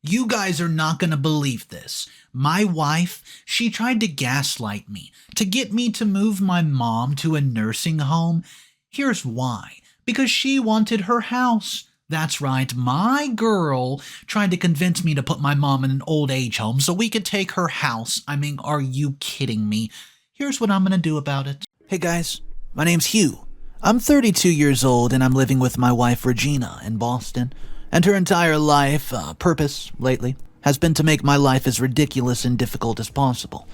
You guys are not gonna believe this. My wife, she tried to gaslight me to get me to move my mom to a nursing home. Here's why. Because she wanted her house. That's right, my girl tried to convince me to put my mom in an old age home so we could take her house. I mean, are you kidding me? Here's what I'm gonna do about it. Hey guys, my name's Hugh. I'm 32 years old and I'm living with my wife Regina in Boston. And her entire life, purpose, lately, has been to make my life as ridiculous and difficult as possible.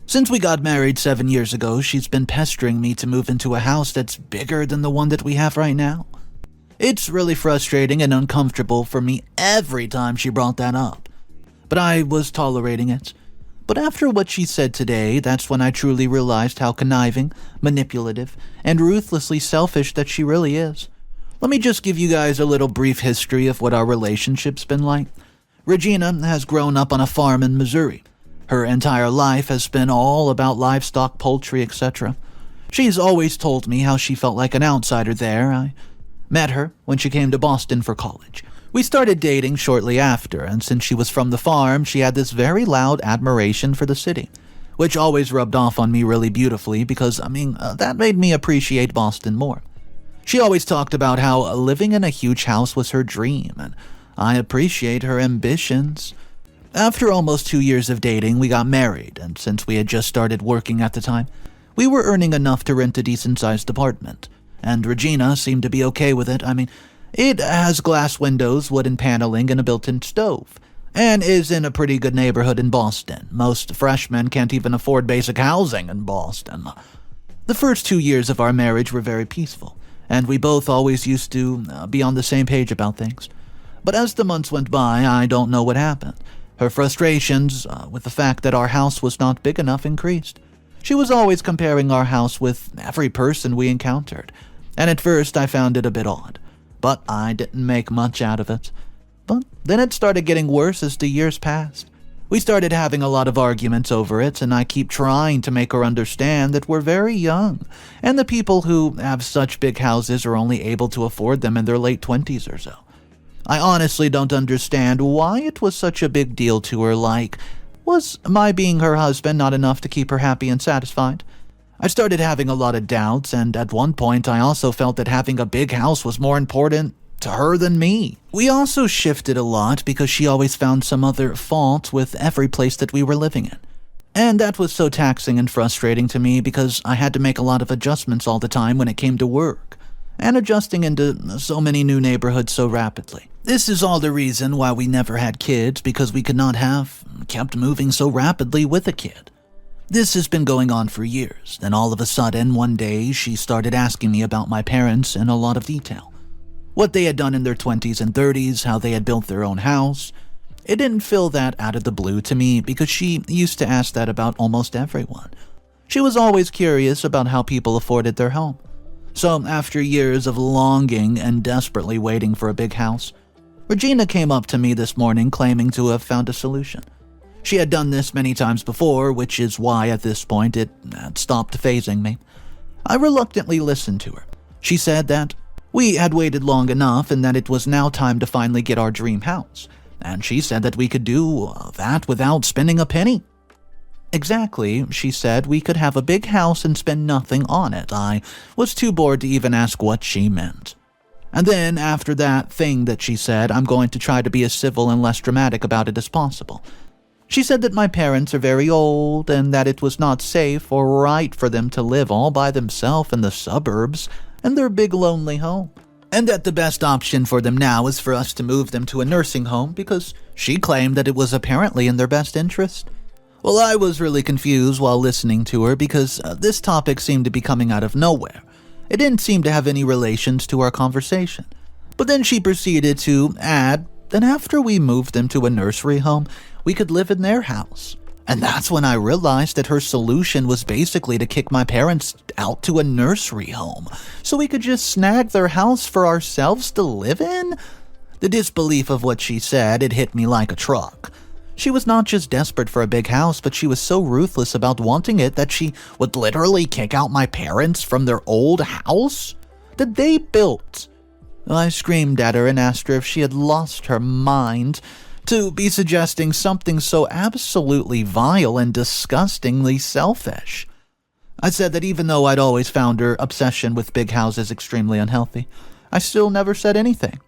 Since we got married 7 years ago, she's been pestering me to move into a house that's bigger than the one that we have right now. It's really frustrating and uncomfortable for me every time she brought that up. But I was tolerating it. But after what she said today, that's when I truly realized how conniving, manipulative, and ruthlessly selfish that she really is. Let me just give you guys a little brief history of what our relationship's been like. Regina has grown up on a farm in Missouri. Her entire life has been all about livestock, poultry, etc. She's always told me how she felt like an outsider there. I met her when she came to Boston for college. We started dating shortly after, and since she was from the farm, she had this very loud admiration for the city, which always rubbed off on me really beautifully because, that made me appreciate Boston more. She always talked about how living in a huge house was her dream, and I appreciate her ambitions. After almost 2 years of dating, we got married, and since we had just started working at the time, we were earning enough to rent a decent-sized apartment, and Regina seemed to be okay with it. It has glass windows, wooden paneling, and a built-in stove, and is in a pretty good neighborhood in Boston. Most freshmen can't even afford basic housing in Boston. The first 2 years of our marriage were very peaceful, and we both always used to be on the same page about things. But as the months went by, I don't know what happened. Her frustrations with the fact that our house was not big enough increased. She was always comparing our house with every person we encountered, and at first I found it a bit odd, but I didn't make much out of it. But then it started getting worse as the years passed. We started having a lot of arguments over it, and I keep trying to make her understand that we're very young, and the people who have such big houses are only able to afford them in their late 20s or so. I honestly don't understand why it was such a big deal to her. Was my being her husband not enough to keep her happy and satisfied? I started having a lot of doubts, and at one point I also felt that having a big house was more important to her than me. We also shifted a lot because she always found some other fault with every place that we were living in. And that was so taxing and frustrating to me because I had to make a lot of adjustments all the time when it came to work, and adjusting into so many new neighborhoods so rapidly. This is all the reason why we never had kids, because we could not have kept moving so rapidly with a kid. This has been going on for years, then all of a sudden, one day, she started asking me about my parents in a lot of detail. What they had done in their 20s and 30s, how they had built their own house. It didn't feel that out of the blue to me because she used to ask that about almost everyone. She was always curious about how people afforded their home. So after years of longing and desperately waiting for a big house, Regina came up to me this morning claiming to have found a solution. She had done this many times before, which is why at this point it had stopped fazing me. I reluctantly listened to her. She said that we had waited long enough and that it was now time to finally get our dream house, and she said that we could do that without spending a penny. Exactly, she said we could have a big house and spend nothing on it. I was too bored to even ask what she meant. And then, after that thing that she said, I'm going to try to be as civil and less dramatic about it as possible. She said that my parents are very old and that it was not safe or right for them to live all by themselves in the suburbs in their big lonely home, and that the best option for them now is for us to move them to a nursing home because she claimed that it was apparently in their best interest. Well, I was really confused while listening to her because this topic seemed to be coming out of nowhere. It didn't seem to have any relations to our conversation. But then she proceeded to add that after we moved them to a nursery home, we could live in their house. And that's when I realized that her solution was basically to kick my parents out to a nursery home so we could just snag their house for ourselves to live in. The disbelief of what she said, it hit me like a truck. She was not just desperate for a big house, but she was so ruthless about wanting it that she would literally kick out my parents from their old house that they built. I screamed at her and asked her if she had lost her mind. to be suggesting something so absolutely vile and disgustingly selfish. I said that even though I'd always found her obsession with big houses extremely unhealthy, I still never said anything.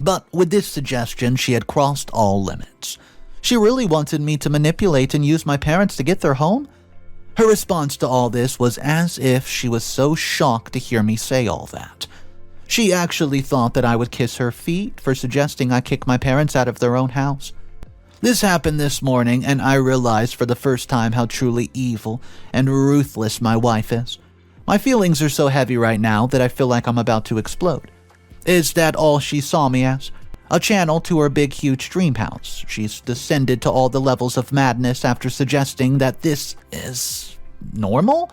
But with this suggestion, she had crossed all limits. She really wanted me to manipulate and use my parents to get their home. Her response to all this was as if she was so shocked to hear me say all that. She actually thought that I would kiss her feet for suggesting I kick my parents out of their own house. This happened this morning, and I realized for the first time how truly evil and ruthless my wife is. My feelings are so heavy right now that I feel like I'm about to explode. Is that all she saw me as? A channel to her big huge dream house. She's descended to all the levels of madness after suggesting that this is normal?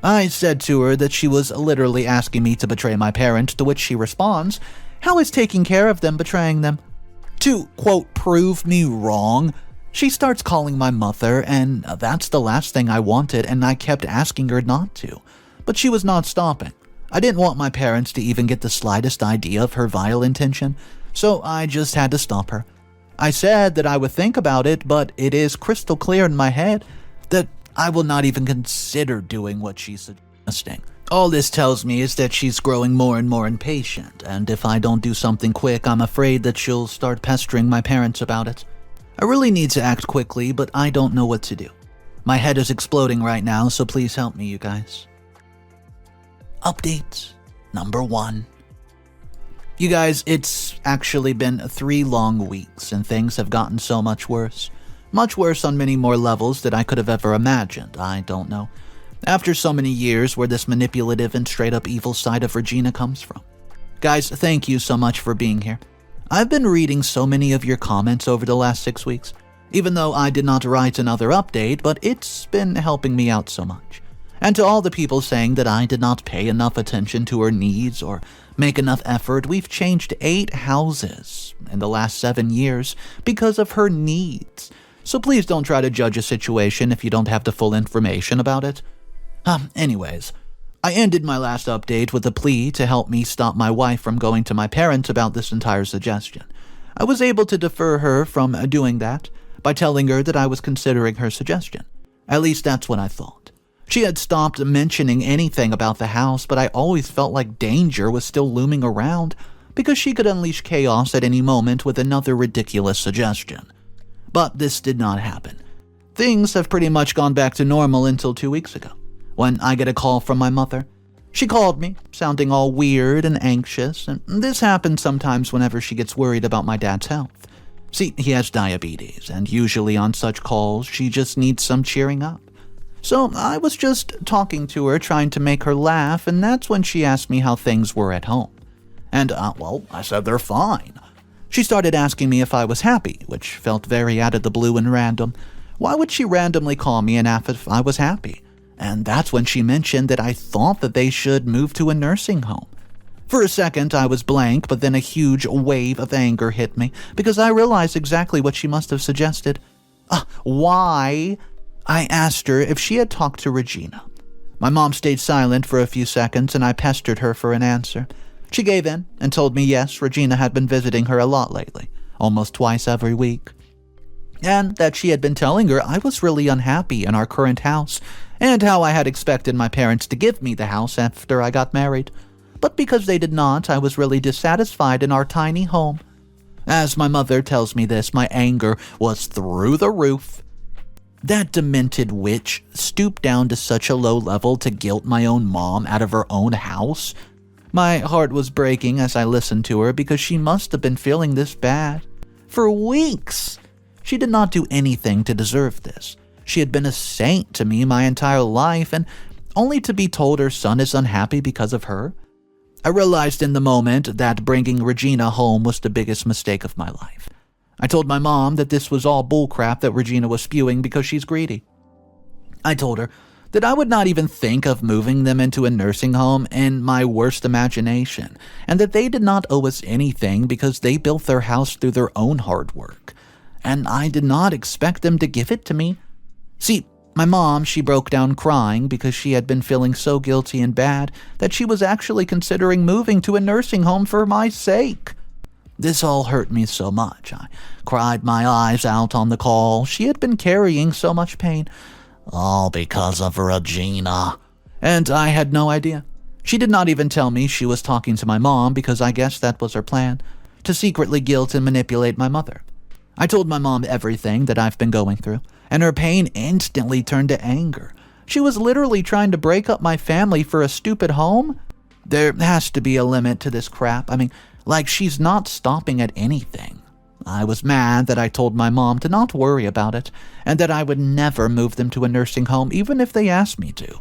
I said to her that she was literally asking me to betray my parents, to which she responds, "How is taking care of them betraying them?" To, quote, prove me wrong, she starts calling my mother, and that's the last thing I wanted, and I kept asking her not to. But she was not stopping. I didn't want my parents to even get the slightest idea of her vile intention, so I just had to stop her. I said that I would think about it, but it is crystal clear in my head that I will not even consider doing what she's suggesting. All this tells me is that she's growing more and more impatient, and if I don't do something quick, I'm afraid that she'll start pestering my parents about it. I really need to act quickly, but I don't know what to do. My head is exploding right now, so please help me, you guys. Update number 1. You guys, it's actually been 3 long weeks, and things have gotten so much worse. Much worse on many more levels than I could have ever imagined, I don't know. After so many years where this manipulative and straight-up evil side of Regina comes from. Guys, thank you so much for being here. I've been reading so many of your comments over the last 6 weeks, even though I did not write another update, but it's been helping me out so much. And to all the people saying that I did not pay enough attention to her needs or make enough effort, we've changed 8 houses in the last 7 years because of her needs. So please don't try to judge a situation if you don't have the full information about it. Anyways, I ended my last update with a plea to help me stop my wife from going to my parents about this entire suggestion. I was able to defer her from doing that by telling her that I was considering her suggestion. At least that's what I thought. She had stopped mentioning anything about the house, but I always felt like danger was still looming around because she could unleash chaos at any moment with another ridiculous suggestion. But this did not happen. Things have pretty much gone back to normal until 2 weeks ago, when I get a call from my mother. She called me, sounding all weird and anxious, and this happens sometimes whenever she gets worried about my dad's health. See, he has diabetes, and usually on such calls, she just needs some cheering up. So I was just talking to her, trying to make her laugh, and that's when she asked me how things were at home. And, I said they're fine. She started asking me if I was happy, which felt very out of the blue and random. Why would she randomly call me and ask if I was happy? And that's when she mentioned that I thought that they should move to a nursing home. For a second, I was blank, but then a huge wave of anger hit me because I realized exactly what she must have suggested. Why? I asked her if she had talked to Regina. My mom stayed silent for a few seconds, and I pestered her for an answer. She gave in and told me yes, Regina had been visiting her a lot lately, almost twice every week. And that she had been telling her I was really unhappy in our current house, and how I had expected my parents to give me the house after I got married. But because they did not, I was really dissatisfied in our tiny home. As my mother tells me this, my anger was through the roof. That demented witch stooped down to such a low level to guilt my own mom out of her own house. My heart was breaking as I listened to her because she must have been feeling this bad for weeks. She did not do anything to deserve this. She had been a saint to me my entire life, and only to be told her son is unhappy because of her. I realized in the moment that bringing Regina home was the biggest mistake of my life. I told my mom that this was all bullcrap that Regina was spewing because she's greedy. I told her that I would not even think of moving them into a nursing home in my worst imagination, and that they did not owe us anything because they built their house through their own hard work, and I did not expect them to give it to me. See, my mom, she broke down crying because she had been feeling so guilty and bad that she was actually considering moving to a nursing home for my sake. This all hurt me so much. I cried my eyes out on the call. She had been carrying so much pain. All because of Regina. And I had no idea. She did not even tell me she was talking to my mom because I guess that was her plan, to secretly guilt and manipulate my mother. I told my mom everything that I've been going through, and her pain instantly turned to anger. She was literally trying to break up my family for a stupid home? There has to be a limit to this crap. I mean, like she's not stopping at anything. I was mad that I told my mom to not worry about it, and that I would never move them to a nursing home even if they asked me to.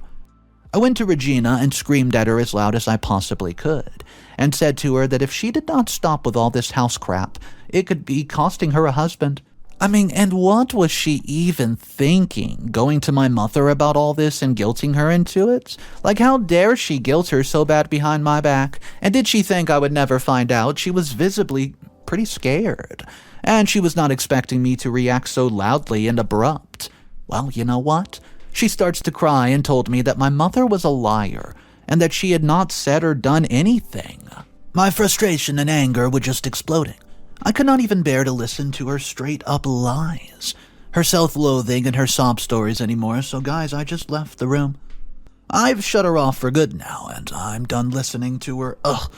I went to Regina and screamed at her as loud as I possibly could, and said to her that if she did not stop with all this house crap, it could be costing her a husband. I mean, and what was she even thinking, going to my mother about all this and guilting her into it? Like, how dare she guilt her so bad behind my back? And did she think I would never find out? She was visibly pretty scared, and she was not expecting me to react so loudly and abrupt. Well, you know what? She starts to cry and told me that my mother was a liar, and that she had not said or done anything. My frustration and anger were just exploding. I could not even bear to listen to her straight-up lies, her self-loathing and her sob stories anymore, so guys, I just left the room. I've shut her off for good now, and I'm done listening to her. Ugh.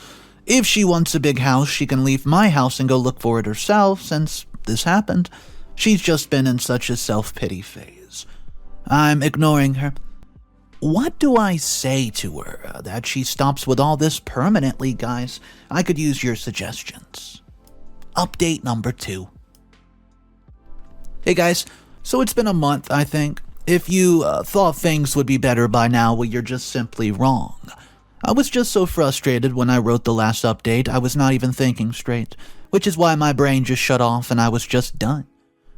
If she wants a big house, she can leave my house and go look for it herself, since this happened. She's just been in such a self-pity phase. I'm ignoring her. What do I say to her? That she stops with all this permanently, guys? I could use your suggestions. Update number 2. Hey guys, so it's been a month, I think. If you thought things would be better by now, well, you're just simply wrong. I was just so frustrated when I wrote the last update, I was not even thinking straight, which is why my brain just shut off and I was just done.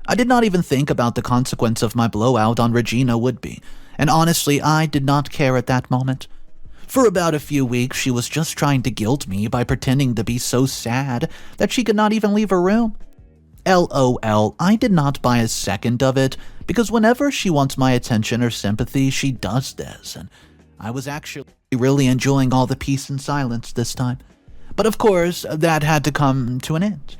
I did not even think about the consequence of my blowout on Regina would be, and honestly, I did not care at that moment. For about a few weeks, she was just trying to guilt me by pretending to be so sad that she could not even leave her room. LOL, I did not buy a second of it, because whenever she wants my attention or sympathy, she does this, and I was actually really enjoying all the peace and silence this time. But of course, that had to come to an end.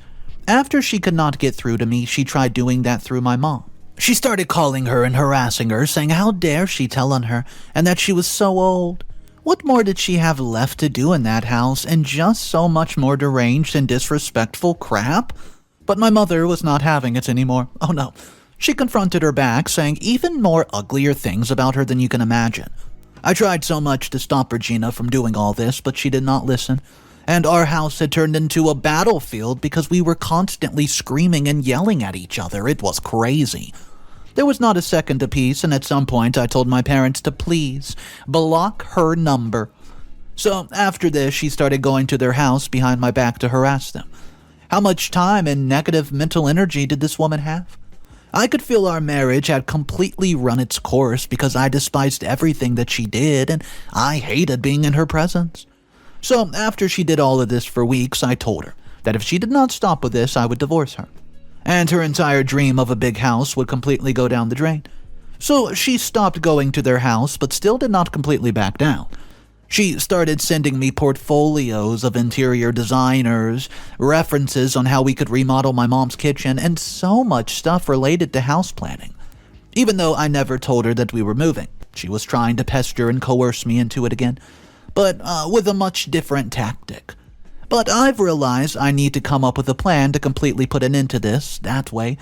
After she could not get through to me, she tried doing that through my mom. She started calling her and harassing her, saying how dare she tell on her, and that she was so old. What more did she have left to do in that house, and just so much more deranged and disrespectful crap? But my mother was not having it anymore. Oh no. She confronted her back, saying even more uglier things about her than you can imagine. I tried so much to stop Regina from doing all this, but she did not listen. And our house had turned into a battlefield because we were constantly screaming and yelling at each other. It was crazy. There was not a second apiece, and at some point I told my parents to please block her number. So after this, she started going to their house behind my back to harass them. How much time and negative mental energy did this woman have? I could feel our marriage had completely run its course because I despised everything that she did, and I hated being in her presence. So after she did all of this for weeks, I told her that if she did not stop with this, I would divorce her. And her entire dream of a big house would completely go down the drain. So she stopped going to their house, but still did not completely back down. She started sending me portfolios of interior designers, references on how we could remodel my mom's kitchen, and so much stuff related to house planning. Even though I never told her that we were moving, she was trying to pester and coerce me into it again, but with a much different tactic. But I've realized I need to come up with a plan to completely put an end to this. That way,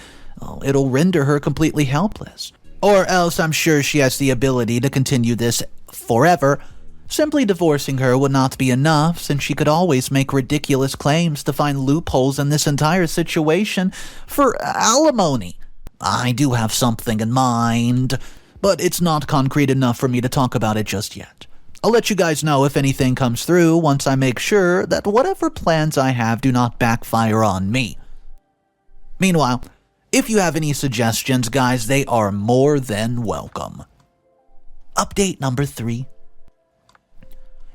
it'll render her completely helpless. Or else I'm sure she has the ability to continue this forever. Simply divorcing her would not be enough, since she could always make ridiculous claims to find loopholes in this entire situation for alimony. I do have something in mind, but it's not concrete enough for me to talk about it just yet. I'll let you guys know if anything comes through once I make sure that whatever plans I have do not backfire on me. Meanwhile, if you have any suggestions, guys, they are more than welcome. Update number 3.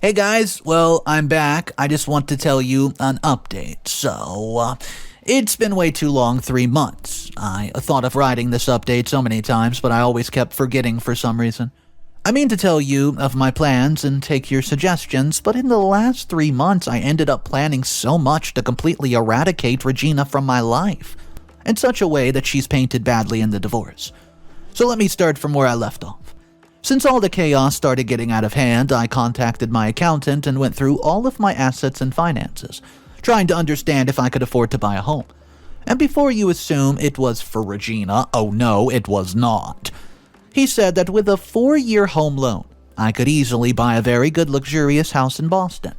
Hey guys, well, I'm back. I just want to tell you an update. So, it's been way too long, 3 months. I thought of writing this update so many times, but I always kept forgetting for some reason. I mean to tell you of my plans and take your suggestions, but in the last 3 months I ended up planning so much to completely eradicate Regina from my life, in such a way that she's painted badly in the divorce. So let me start from where I left off. Since all the chaos started getting out of hand, I contacted my accountant and went through all of my assets and finances, trying to understand if I could afford to buy a home. And before you assume it was for Regina, oh no, it was not. He said that with a 4-year home loan, I could easily buy a very good luxurious house in Boston.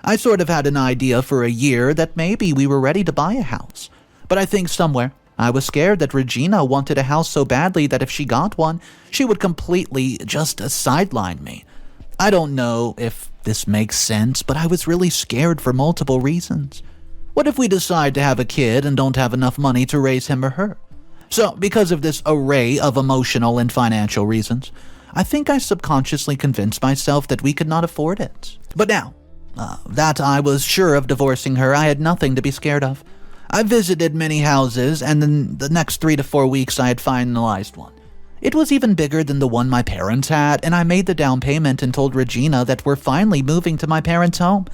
I sort of had an idea for a year that maybe we were ready to buy a house. But I think somewhere, I was scared that Regina wanted a house so badly that if she got one, she would completely just sideline me. I don't know if this makes sense, but I was really scared for multiple reasons. What if we decide to have a kid and don't have enough money to raise him or her? So, because of this array of emotional and financial reasons, I think I subconsciously convinced myself that we could not afford it. But now, that I was sure of divorcing her, I had nothing to be scared of. I visited many houses, and in the next 3 to 4 weeks I had finalized one. It was even bigger than the one my parents had, and I made the down payment and told Regina that we're finally moving to my parents' home.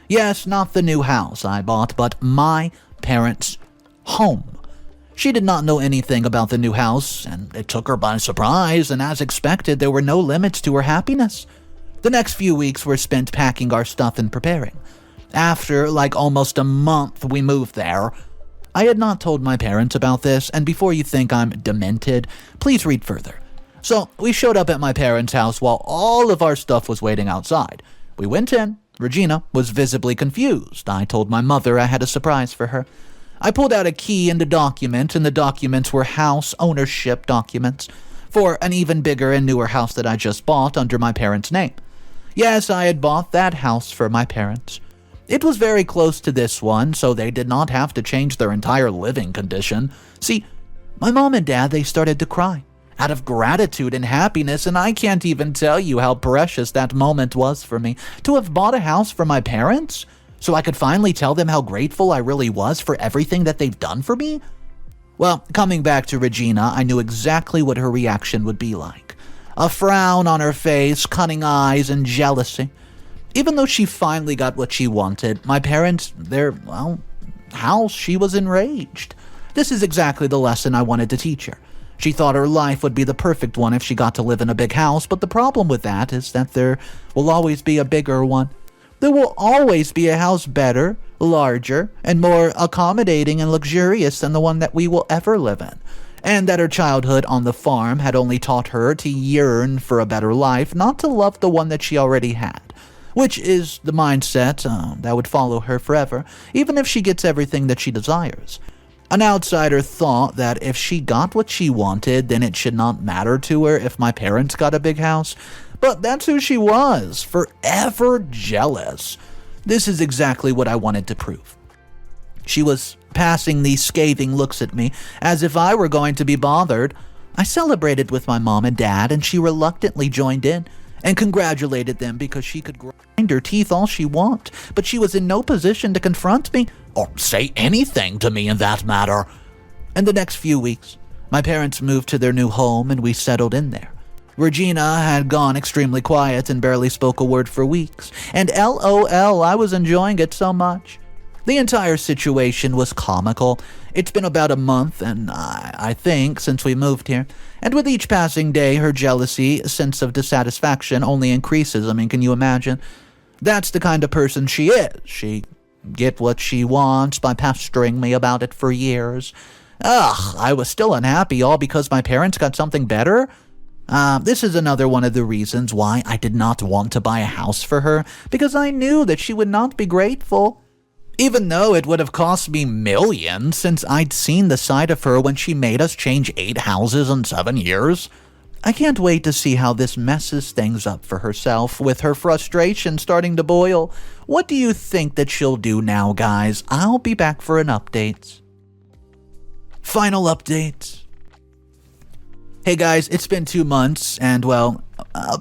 Yes, not the new house I bought, but my parents' home. She did not know anything about the new house, and it took her by surprise, and as expected, there were no limits to her happiness. The next few weeks were spent packing our stuff and preparing. After, almost a month we moved there. I had not told my parents about this, and before you think I'm demented, please read further. So, we showed up at my parents' house while all of our stuff was waiting outside. We went in. Regina was visibly confused. I told my mother I had a surprise for her. I pulled out a key and a document, and the documents were house ownership documents for an even bigger and newer house that I just bought under my parents' name. Yes, I had bought that house for my parents. It was very close to this one, so they did not have to change their entire living condition. See, my mom and dad, they started to cry out of gratitude and happiness, and I can't even tell you how precious that moment was for me. To have bought a house for my parents, so I could finally tell them how grateful I really was for everything that they've done for me? Well, coming back to Regina, I knew exactly what her reaction would be like. A frown on her face, cunning eyes, and jealousy. Even though she finally got what she wanted, my parents, house, she was enraged. This is exactly the lesson I wanted to teach her. She thought her life would be the perfect one if she got to live in a big house, but the problem with that is that there will always be a bigger one. There will always be a house better, larger, and more accommodating and luxurious than the one that we will ever live in. And that her childhood on the farm had only taught her to yearn for a better life, not to love the one that she already had. Which is the mindset that would follow her forever, even if she gets everything that she desires. An outsider thought that if she got what she wanted, then it should not matter to her if my parents got a big house. But that's who she was, forever jealous. This is exactly what I wanted to prove. She was passing these scathing looks at me, as if I were going to be bothered. I celebrated with my mom and dad, and she reluctantly joined in, and congratulated them because she could grind her teeth all she want, but she was in no position to confront me, or say anything to me in that matter. In the next few weeks, my parents moved to their new home, and we settled in there. Regina had gone extremely quiet and barely spoke a word for weeks, and LOL, I was enjoying it so much. The entire situation was comical. It's been about a month, and I think, since we moved here, and with each passing day, her jealousy, sense of dissatisfaction only increases. I mean, can you imagine? That's the kind of person she is. She get what she wants by pestering me about it for years. I was still unhappy, all because my parents got something better? This is another one of the reasons why I did not want to buy a house for her, because I knew that she would not be grateful. Even though it would have cost me millions, since I'd seen the side of her when she made us change 8 houses in 7 years. I can't wait to see how this messes things up for herself, with her frustration starting to boil. What do you think that she'll do now, guys? I'll be back for an update. Final update. Hey guys, it's been 2 months, and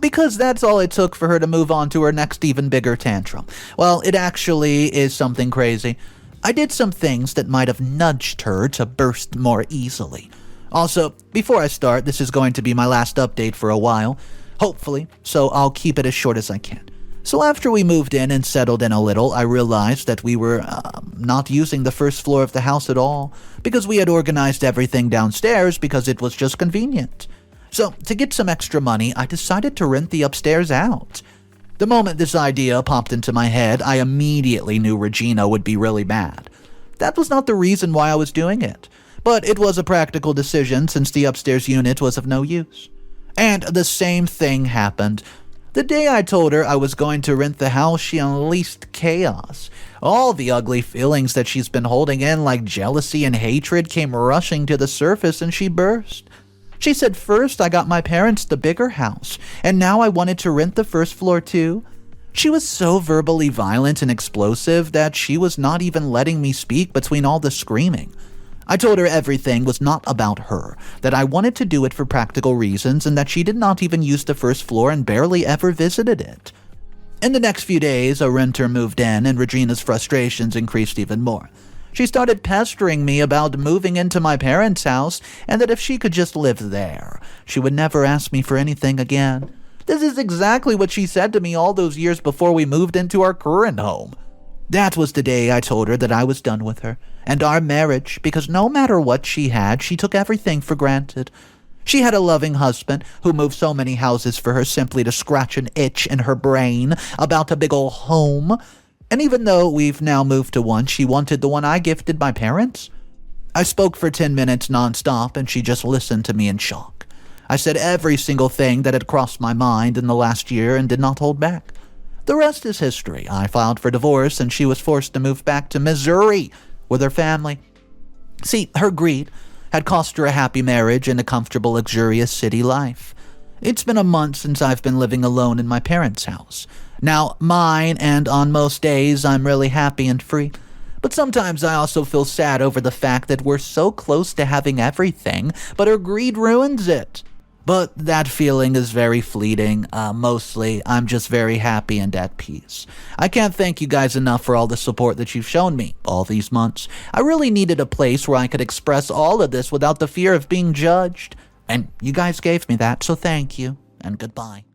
because that's all it took for her to move on to her next even bigger tantrum. Well, it actually is something crazy. I did some things that might have nudged her to burst more easily. Also, before I start, this is going to be my last update for a while. Hopefully, so I'll keep it as short as I can. So after we moved in and settled in a little, I realized that we were not using the first floor of the house at all because we had organized everything downstairs because it was just convenient. So to get some extra money, I decided to rent the upstairs out. The moment this idea popped into my head, I immediately knew Regina would be really mad. That was not the reason why I was doing it, but it was a practical decision since the upstairs unit was of no use. And the same thing happened. The day I told her I was going to rent the house, she unleashed chaos. All the ugly feelings that she's been holding in, like jealousy and hatred, came rushing to the surface and she burst. She said first I got my parents the bigger house, and now I wanted to rent the first floor too. She was so verbally violent and explosive that she was not even letting me speak between all the screaming. I told her everything was not about her, that I wanted to do it for practical reasons, and that she did not even use the first floor and barely ever visited it. In the next few days, a renter moved in, and Regina's frustrations increased even more. She started pestering me about moving into my parents' house, and that if she could just live there, she would never ask me for anything again. This is exactly what she said to me all those years before we moved into our current home. That was the day I told her that I was done with her and our marriage because no matter what she had, she took everything for granted. She had a loving husband who moved so many houses for her simply to scratch an itch in her brain about a big old home. And even though we've now moved to one, she wanted the one I gifted my parents. I spoke for 10 minutes nonstop and she just listened to me in shock. I said every single thing that had crossed my mind in the last year and did not hold back. The rest is history. I filed for divorce and she was forced to move back to Missouri with her family. See, her greed had cost her a happy marriage and a comfortable, luxurious city life. It's been a month since I've been living alone in my parents' house. Now mine, and on most days I'm really happy and free. But sometimes I also feel sad over the fact that we're so close to having everything, but her greed ruins it. But that feeling is very fleeting. Mostly, I'm just very happy and at peace. I can't thank you guys enough for all the support that you've shown me all these months. I really needed a place where I could express all of this without the fear of being judged. And you guys gave me that, so thank you, and goodbye.